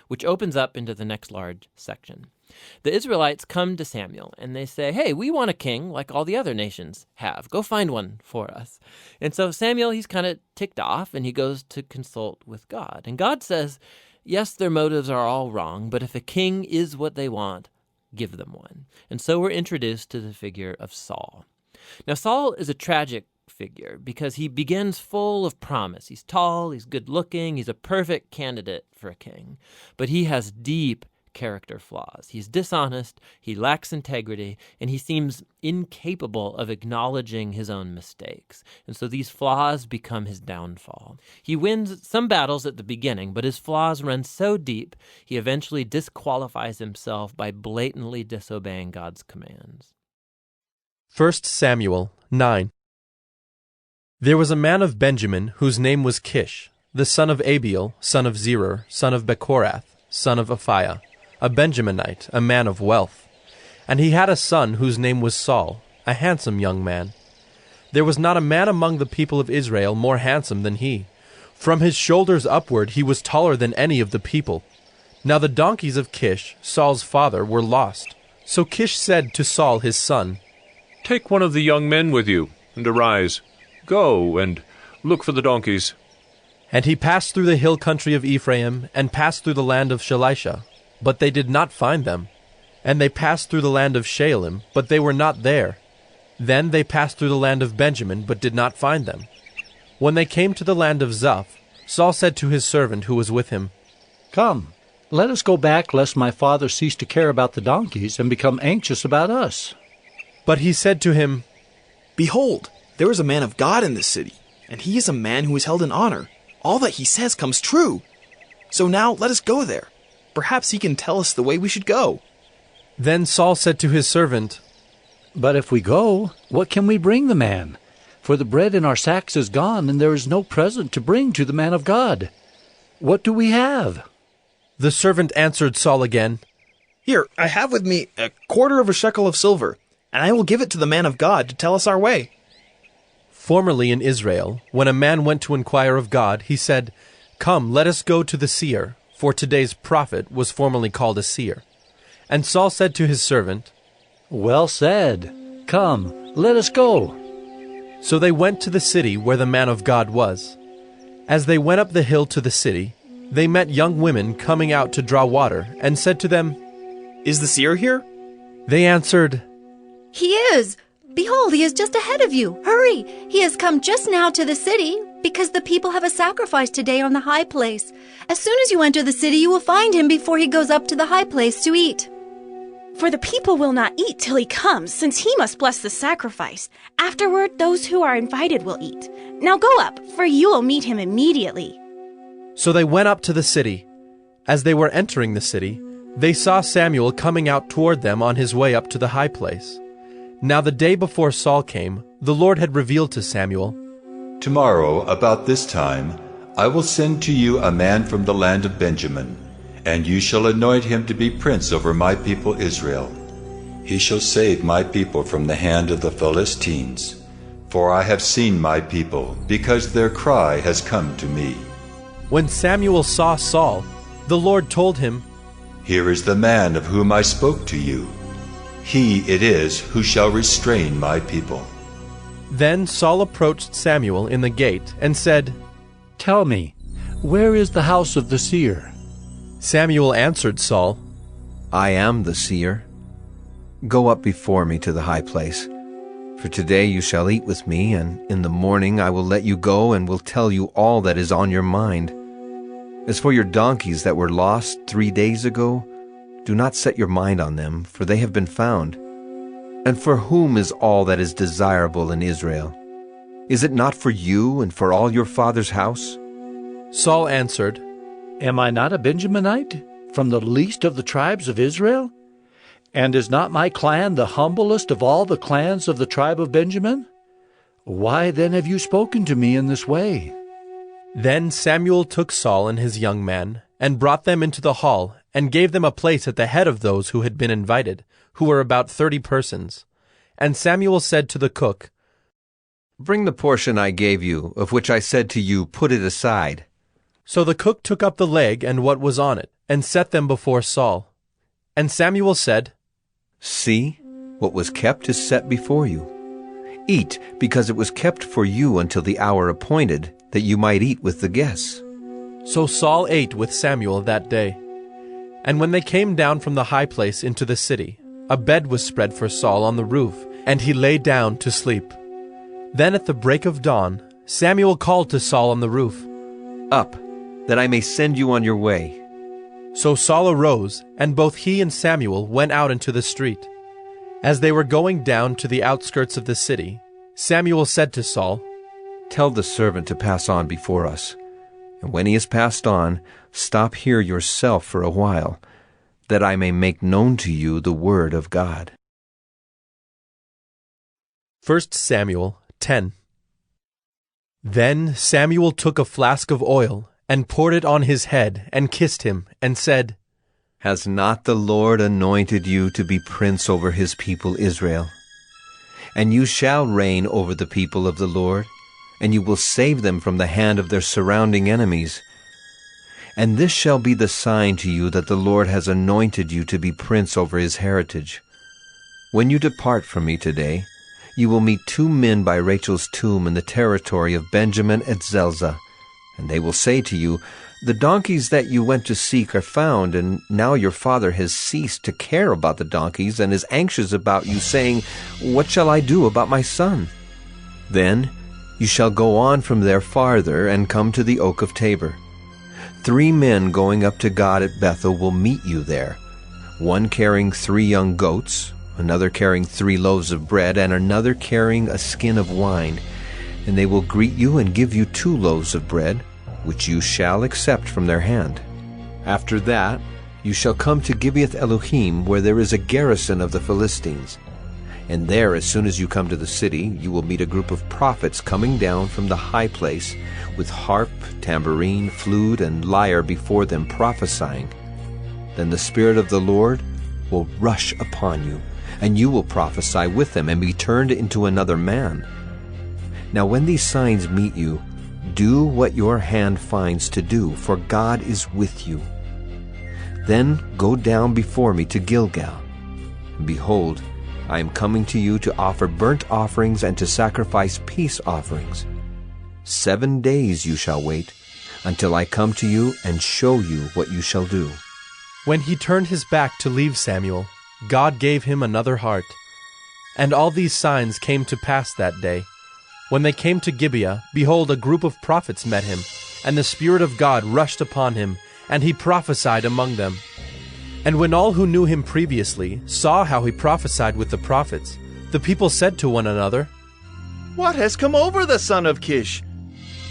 which opens up into the next large section. The Israelites come to Samuel, and they say, hey, we want a king like all the other nations have. Go find one for us. And so Samuel, he's kind of ticked off, and he goes to consult with God. And God says, yes, their motives are all wrong, but if a king is what they want, give them one. And so we're introduced to the figure of Saul. Now, Saul is a tragic figure because he begins full of promise. He's tall, he's good-looking, he's a perfect candidate for a king. But he has deep character flaws. He's dishonest, he lacks integrity, and he seems incapable of acknowledging his own mistakes. And so these flaws become his downfall. He wins some battles at the beginning, but his flaws run so deep, he eventually disqualifies himself by blatantly disobeying God's commands. 1 Samuel 9. There was a man of Benjamin whose name was Kish, the son of Abiel, son of Zerah, son of Bechorath, son of Aphiah, a Benjaminite, a man of wealth. And he had a son whose name was Saul, a handsome young man. There was not a man among the people of Israel more handsome than he. From his shoulders upward he was taller than any of the people. Now the donkeys of Kish, Saul's father, were lost. So Kish said to Saul his son, Take one of the young men with you, and arise. Go and look for the donkeys. And he passed through the hill country of Ephraim, and passed through the land of Shalisha, but they did not find them. And they passed through the land of Shaalim, but they were not there. Then they passed through the land of Benjamin, but did not find them. When they came to the land of Zuph, Saul said to his servant who was with him, Come, let us go back, lest my father cease to care about the donkeys, and become anxious about us. But he said to him, Behold, there is a man of God in this city, and he is a man who is held in honor. All that he says comes true. So now let us go there. Perhaps he can tell us the way we should go. Then Saul said to his servant, But if we go, what can we bring the man? For the bread in our sacks is gone, and there is no present to bring to the man of God. What do we have? The servant answered Saul again, Here, I have with me a quarter of a shekel of silver, and I will give it to the man of God to tell us our way. Formerly in Israel, when a man went to inquire of God, he said, Come, let us go to the seer, for today's prophet was formerly called a seer. And Saul said to his servant, Well said. Come, let us go. So they went to the city where the man of God was. As they went up the hill to the city, they met young women coming out to draw water, and said to them, Is the seer here? They answered, He is. Behold, he is just ahead of you. Hurry! He has come just now to the city, because the people have a sacrifice today on the high place. As soon as you enter the city, you will find him before he goes up to the high place to eat. For the people will not eat till he comes, since he must bless the sacrifice. Afterward, those who are invited will eat. Now go up, for you will meet him immediately. So they went up to the city. As they were entering the city, they saw Samuel coming out toward them on his way up to the high place. Now the day before Saul came, the Lord had revealed to Samuel, Tomorrow, about this time, I will send to you a man from the land of Benjamin, and you shall anoint him to be prince over my people Israel. He shall save my people from the hand of the Philistines. For I have seen my people, because their cry has come to me. When Samuel saw Saul, the Lord told him, Here is the man of whom I spoke to you. He it is who shall restrain my people. Then Saul approached Samuel in the gate and said, Tell me, where is the house of the seer? Samuel answered Saul, I am the seer. Go up before me to the high place. For today you shall eat with me, and in the morning I will let you go and will tell you all that is on your mind. As for your donkeys that were lost 3 days ago, do not set your mind on them, for they have been found. And for whom is all that is desirable in Israel? Is it not for you and for all your father's house? Saul answered, Am I not a Benjaminite, from the least of the tribes of Israel? And is not my clan the humblest of all the clans of the tribe of Benjamin? Why then have you spoken to me in this way? Then Samuel took Saul and his young man, and brought them into the hall, and gave them a place at the head of those who had been invited, who were about 30 persons. And Samuel said to the cook, Bring the portion I gave you, of which I said to you, Put it aside. So the cook took up the leg and what was on it, and set them before Saul. And Samuel said, See, what was kept is set before you. Eat, because it was kept for you until the hour appointed, that you might eat with the guests. So Saul ate with Samuel that day. And when they came down from the high place into the city, a bed was spread for Saul on the roof, and he lay down to sleep. Then at the break of dawn, Samuel called to Saul on the roof, Up, that I may send you on your way. So Saul arose, and both he and Samuel went out into the street. As they were going down to the outskirts of the city, Samuel said to Saul, Tell the servant to pass on before us. And when he has passed on, stop here yourself for a while, that I may make known to you the word of God. 1 Samuel 10. Then Samuel took a flask of oil, and poured it on his head, and kissed him, and said, Has not the Lord anointed you to be prince over his people Israel? And you shall reign over the people of the Lord, and you will save them from the hand of their surrounding enemies. And this shall be the sign to you that the Lord has anointed you to be prince over his heritage. When you depart from me today, you will meet 2 men by Rachel's tomb in the territory of Benjamin at Zelzah. And they will say to you, The donkeys that you went to seek are found, and now your father has ceased to care about the donkeys and is anxious about you, saying, What shall I do about my son? Then you shall go on from there farther and come to the oak of Tabor. 3 men going up to God at Bethel will meet you there, one carrying 3 young goats, another carrying 3 loaves of bread, and another carrying a skin of wine. And they will greet you and give you 2 loaves of bread, which you shall accept from their hand. After that you shall come to Gibeath Elohim, where there is a garrison of the Philistines. And there, as soon as you come to the city, you will meet a group of prophets coming down from the high place, with harp, tambourine, flute, and lyre before them, prophesying. Then the Spirit of the Lord will rush upon you, and you will prophesy with them, and be turned into another man. Now when these signs meet you, do what your hand finds to do, for God is with you. Then go down before me to Gilgal. And behold, I am coming to you to offer burnt offerings and to sacrifice peace offerings. 7 days you shall wait, until I come to you and show you what you shall do. When he turned his back to leave Samuel, God gave him another heart. And all these signs came to pass that day. When they came to Gibeah, behold, a group of prophets met him, and the Spirit of God rushed upon him, and he prophesied among them. And when all who knew him previously saw how he prophesied with the prophets, the people said to one another, What has come over the son of Kish?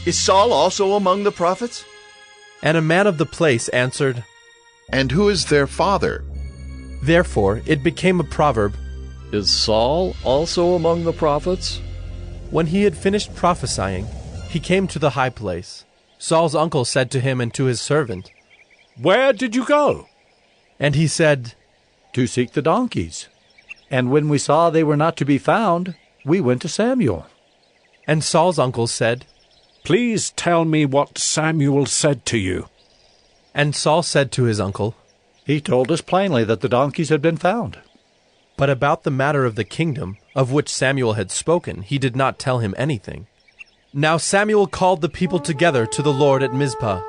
Is Saul also among the prophets? And a man of the place answered, And who is their father? Therefore it became a proverb, Is Saul also among the prophets? When he had finished prophesying, he came to the high place. Saul's uncle said to him and to his servant, Where did you go? And he said, To seek the donkeys. And when we saw they were not to be found, we went to Samuel. And Saul's uncle said, Please tell me what Samuel said to you. And Saul said to his uncle, He told us plainly that the donkeys had been found. But about the matter of the kingdom, of which Samuel had spoken, he did not tell him anything. Now Samuel called the people together to the Lord at Mizpah,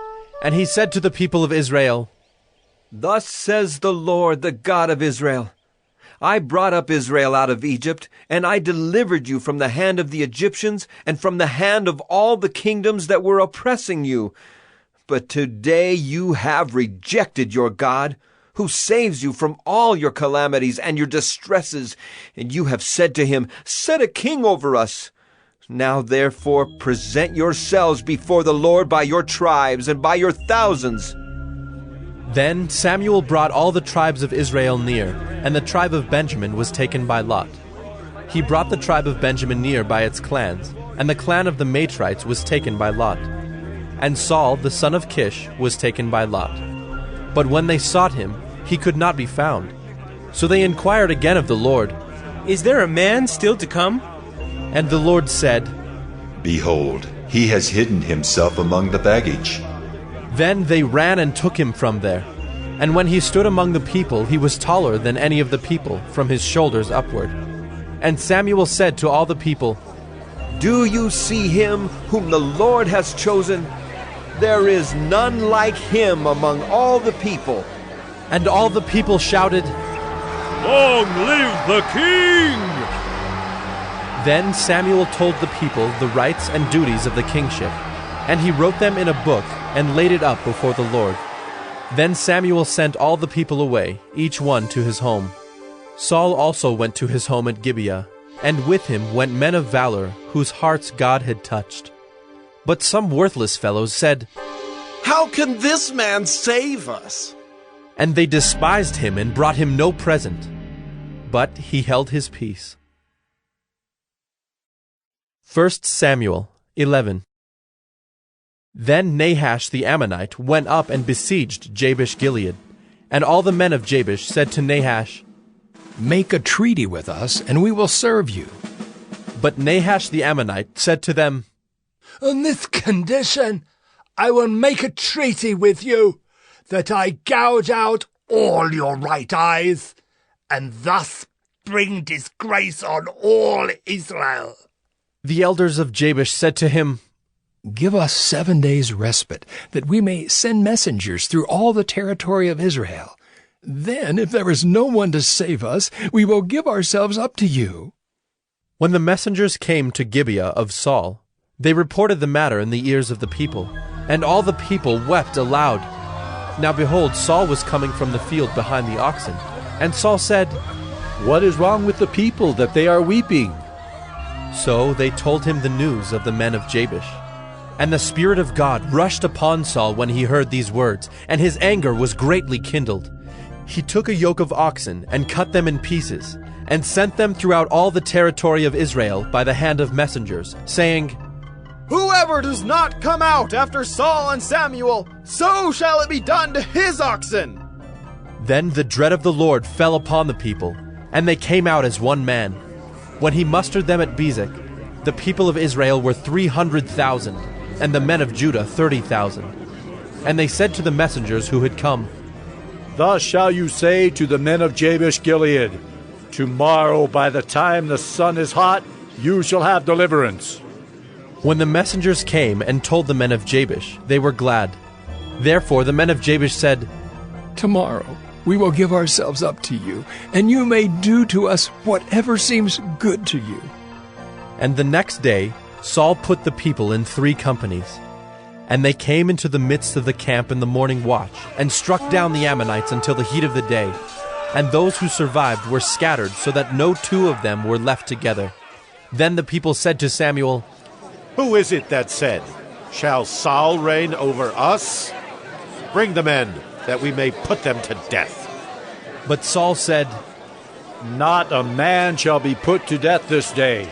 and he said to the people of Israel, Thus says the Lord, the God of Israel, I brought up Israel out of Egypt, and I delivered you from the hand of the Egyptians and from the hand of all the kingdoms that were oppressing you. But today you have rejected your God, who saves you from all your calamities and your distresses, and you have said to him, Set a king over us. Now therefore present yourselves before the Lord by your tribes and by your thousands. Then Samuel brought all the tribes of Israel near, and the tribe of Benjamin was taken by lot. He brought the tribe of Benjamin near by its clans, and the clan of the Matrites was taken by lot. And Saul, the son of Kish, was taken by lot. But when they sought him, he could not be found. So they inquired again of the Lord, Is there a man still to come? And the Lord said, Behold, he has hidden himself among the baggage. Then they ran and took him from there. And when he stood among the people, he was taller than any of the people, from his shoulders upward. And Samuel said to all the people, Do you see him whom the Lord has chosen? There is none like him among all the people. And all the people shouted, Long live the king! Then Samuel told the people the rights and duties of the kingship, and he wrote them in a book and laid it up before the Lord. Then Samuel sent all the people away, each one to his home. Saul also went to his home at Gibeah, and with him went men of valor, whose hearts God had touched. But some worthless fellows said, How can this man save us? And they despised him and brought him no present. But he held his peace. 1 Samuel 11. Then Nahash the Ammonite went up and besieged Jabesh-Gilead. And all the men of Jabesh said to Nahash, Make a treaty with us, and we will serve you. But Nahash the Ammonite said to them, On this condition, I will make a treaty with you, that I gouge out all your right eyes, and thus bring disgrace on all Israel. The elders of Jabesh said to him, Give us 7 days' respite, that we may send messengers through all the territory of Israel. Then, if there is no one to save us, we will give ourselves up to you. When the messengers came to Gibeah of Saul, they reported the matter in the ears of the people, and all the people wept aloud. Now behold, Saul was coming from the field behind the oxen. And Saul said, What is wrong with the people that they are weeping? So they told him the news of the men of Jabesh. And the Spirit of God rushed upon Saul when he heard these words, and his anger was greatly kindled. He took a yoke of oxen and cut them in pieces, and sent them throughout all the territory of Israel by the hand of messengers, saying, Whoever does not come out after Saul and Samuel, so shall it be done to his oxen. Then the dread of the Lord fell upon the people, and they came out as one man. When he mustered them at Bezek, the people of Israel were 300,000, and the men of Judah 30,000. And they said to the messengers who had come, Thus shall you say to the men of Jabesh-Gilead, Tomorrow by the time the sun is hot, you shall have deliverance. When the messengers came and told the men of Jabesh, they were glad. Therefore the men of Jabesh said, Tomorrow we will give ourselves up to you, and you may do to us whatever seems good to you. And the next day Saul put the people in 3 companies. And they came into the midst of the camp in the morning watch, and struck down the Ammonites until the heat of the day. And those who survived were scattered, so that no 2 of them were left together. Then the people said to Samuel, Who is it that said, Shall Saul reign over us? Bring the men, that we may put them to death. But Saul said, Not a man shall be put to death this day,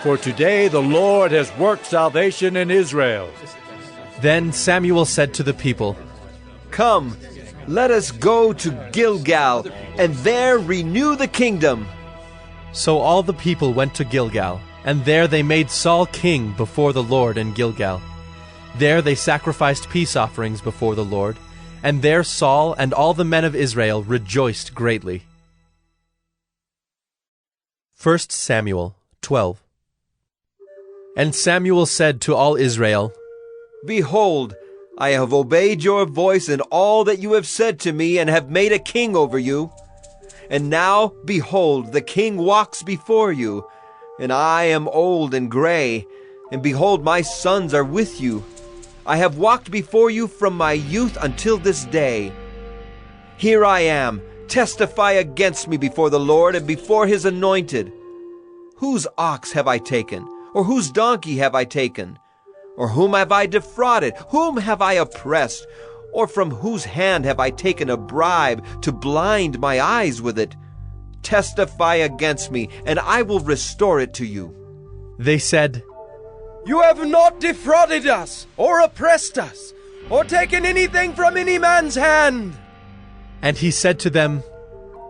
for today the Lord has worked salvation in Israel. Then Samuel said to the people, Come, let us go to Gilgal, and there renew the kingdom. So all the people went to Gilgal, and there they made Saul king before the Lord in Gilgal. There they sacrificed peace offerings before the Lord, and there Saul and all the men of Israel rejoiced greatly. 1 Samuel 12. And Samuel said to all Israel, Behold, I have obeyed your voice in all that you have said to me, and have made a king over you. And now, behold, the king walks before you, and I am old and gray, and behold, my sons are with you. I have walked before you from my youth until this day. Here I am, testify against me before the Lord and before his anointed. Whose ox have I taken, or whose donkey have I taken? Or whom have I defrauded? Whom have I oppressed? Or from whose hand have I taken a bribe to blind my eyes with it? Testify against me, and I will restore it to you. They said, You have not defrauded us, or oppressed us, or taken anything from any man's hand. And he said to them,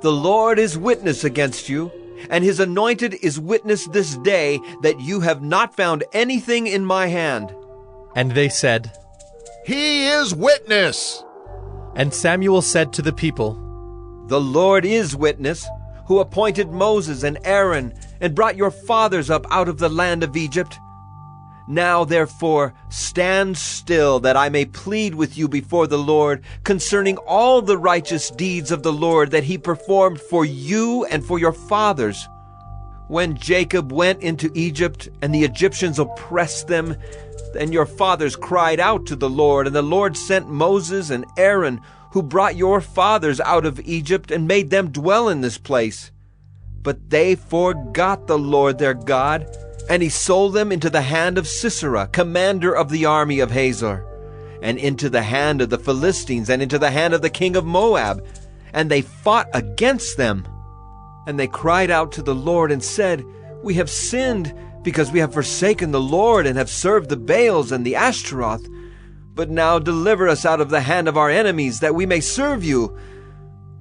The Lord is witness against you, and his anointed is witness this day that you have not found anything in my hand. And they said, He is witness. And Samuel said to the people, "The Lord is witness, who appointed Moses and Aaron, and brought your fathers up out of the land of Egypt. Now therefore stand still, that I may plead with you before the Lord concerning all the righteous deeds of the Lord that he performed for you and for your fathers. When Jacob went into Egypt, and the Egyptians oppressed them, then your fathers cried out to the Lord, and the Lord sent Moses and Aaron, who brought your fathers out of Egypt and made them dwell in this place. But they forgot the Lord their God, and he sold them into the hand of Sisera, commander of the army of Hazor, and into the hand of the Philistines, and into the hand of the king of Moab. And they fought against them. And they cried out to the Lord and said, "We have sinned, because we have forsaken the Lord, and have served the Baals and the Ashtaroth. But now deliver us out of the hand of our enemies, that we may serve you."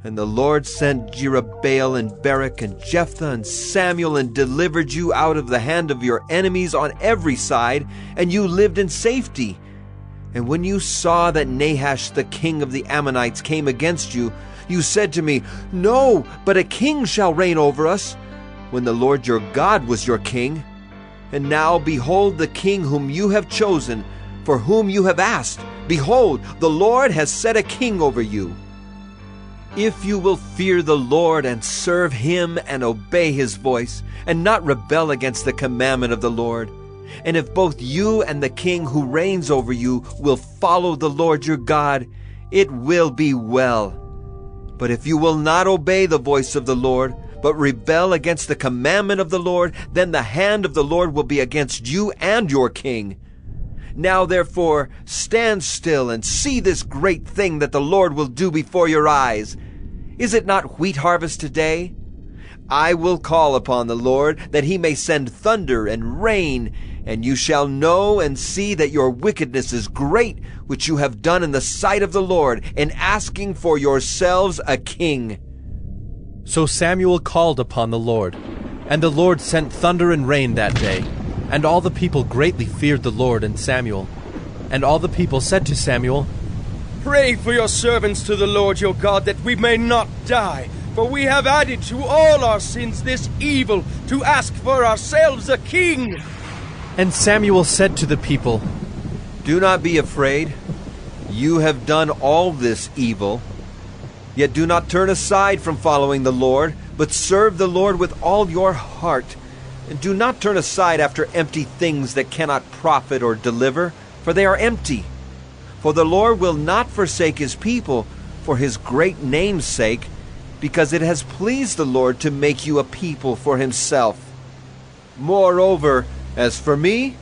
And the Lord sent Jerubbaal and Barak and Jephthah and Samuel, and delivered you out of the hand of your enemies on every side, and you lived in safety. And when you saw that Nahash the king of the Ammonites came against you, you said to me, "No, but a king shall reign over us," when the Lord your God was your king. And now behold the king whom you have chosen, for whom you have asked. Behold, the Lord has set a king over you. If you will fear the Lord and serve him and obey his voice, and not rebel against the commandment of the Lord, and if both you and the king who reigns over you will follow the Lord your God, it will be well. But if you will not obey the voice of the Lord, but rebel against the commandment of the Lord, then the hand of the Lord will be against you and your king. Now therefore stand still and see this great thing that the Lord will do before your eyes. Is it not wheat harvest today? I will call upon the Lord, that he may send thunder and rain, and you shall know and see that your wickedness is great, which you have done in the sight of the Lord, in asking for yourselves a king. So Samuel called upon the Lord, and the Lord sent thunder and rain that day. And all the people greatly feared the Lord and Samuel. And all the people said to Samuel, "Pray for your servants to the Lord your God, that we may not die. For we have added to all our sins this evil, to ask for ourselves a king." And Samuel said to the people, "Do not be afraid. You have done all this evil. Yet do not turn aside from following the Lord, but serve the Lord with all your heart. And do not turn aside after empty things that cannot profit or deliver, for they are empty. For the Lord will not forsake his people for his great name's sake, because it has pleased the Lord to make you a people for himself. Moreover, as for me,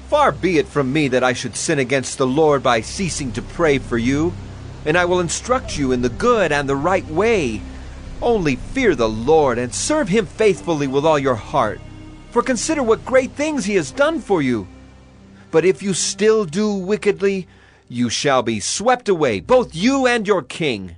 far be it from me that I should sin against the Lord by ceasing to pray for you, and I will instruct you in the good and the right way. Only fear the Lord and serve him faithfully with all your heart, for consider what great things he has done for you. But if you still do wickedly, you shall be swept away, both you and your king."